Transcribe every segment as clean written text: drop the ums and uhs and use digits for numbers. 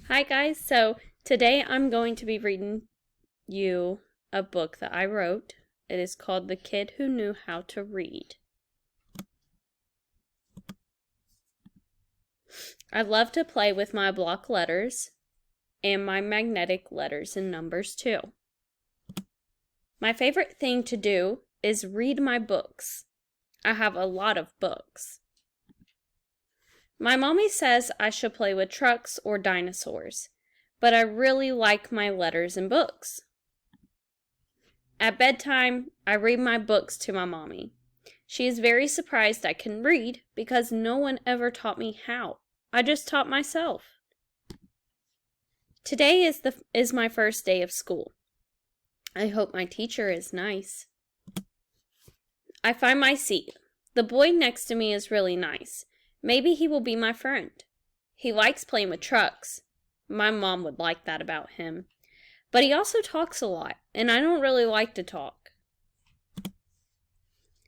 Hi guys, so today I'm going to be reading you a book that I wrote. It is called The Kid Who Knew How to Read. I love to play with my block letters and my magnetic letters and numbers too. My favorite thing to do is read my books. I have a lot of books. My mommy says I should play with trucks or dinosaurs, but I really like my letters and books. At bedtime, I read my books to my mommy. She is very surprised I can read because no one ever taught me how. I just taught myself. Today is my first day of school. I hope my teacher is nice. I find my seat. The boy next to me is really nice. Maybe he will be my friend. He likes playing with trucks. My mom would like that about him. But he also talks a lot, and I don't really like to talk.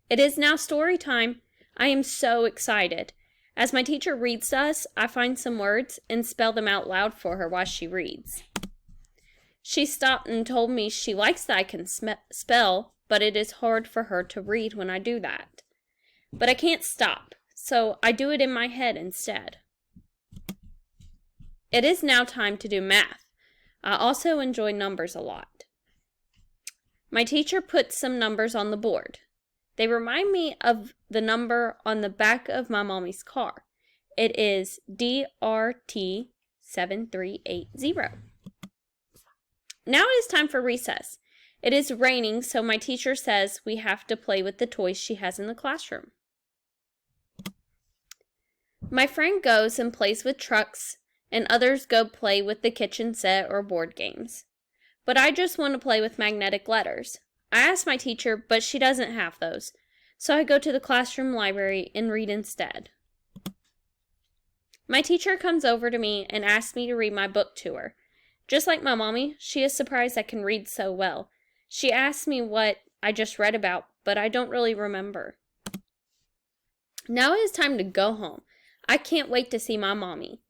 It is now story time. I am so excited. As my teacher reads to us, I find some words and spell them out loud for her while she reads. She stopped and told me she likes that I can spell, but it is hard for her to read when I do that. But I can't stop, so I do it in my head instead. It is now time to do math. I also enjoy numbers a lot. My teacher put some numbers on the board. They remind me of the number on the back of my mommy's car. It is DRT7380. Now it is time for recess. It is raining, so my teacher says we have to play with the toys she has in the classroom. My friend goes and plays with trucks, and others go play with the kitchen set or board games. But I just want to play with magnetic letters. I asked my teacher, but she doesn't have those, so I go to the classroom library and read instead. My teacher comes over to me and asks me to read my book to her. Just like my mommy, she is surprised I can read so well. She asked me what I just read about, but I don't really remember. Now it is time to go home. I can't wait to see my mommy.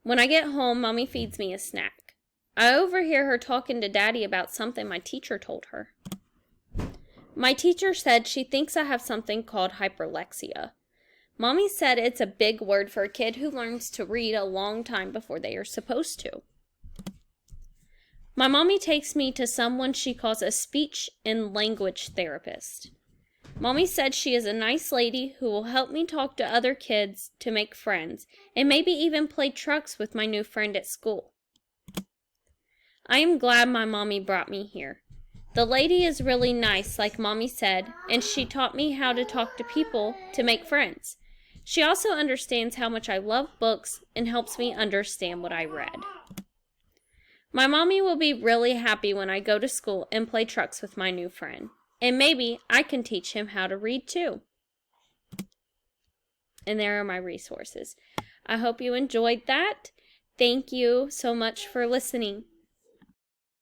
When I get home, Mommy feeds me a snack. I overhear her talking to Daddy about something my teacher told her. My teacher said she thinks I have something called hyperlexia. Mommy said it's a big word for a kid who learns to read a long time before they are supposed to. My mommy takes me to someone she calls a speech and language therapist. Mommy said she is a nice lady who will help me talk to other kids to make friends and maybe even play trucks with my new friend at school. I am glad my mommy brought me here. The lady is really nice, like Mommy said, and she taught me how to talk to people to make friends. She also understands how much I love books and helps me understand what I read. My mommy will be really happy when I go to school and play trucks with my new friend. And maybe I can teach him how to read too. And there are my resources. I hope you enjoyed that. Thank you so much for listening.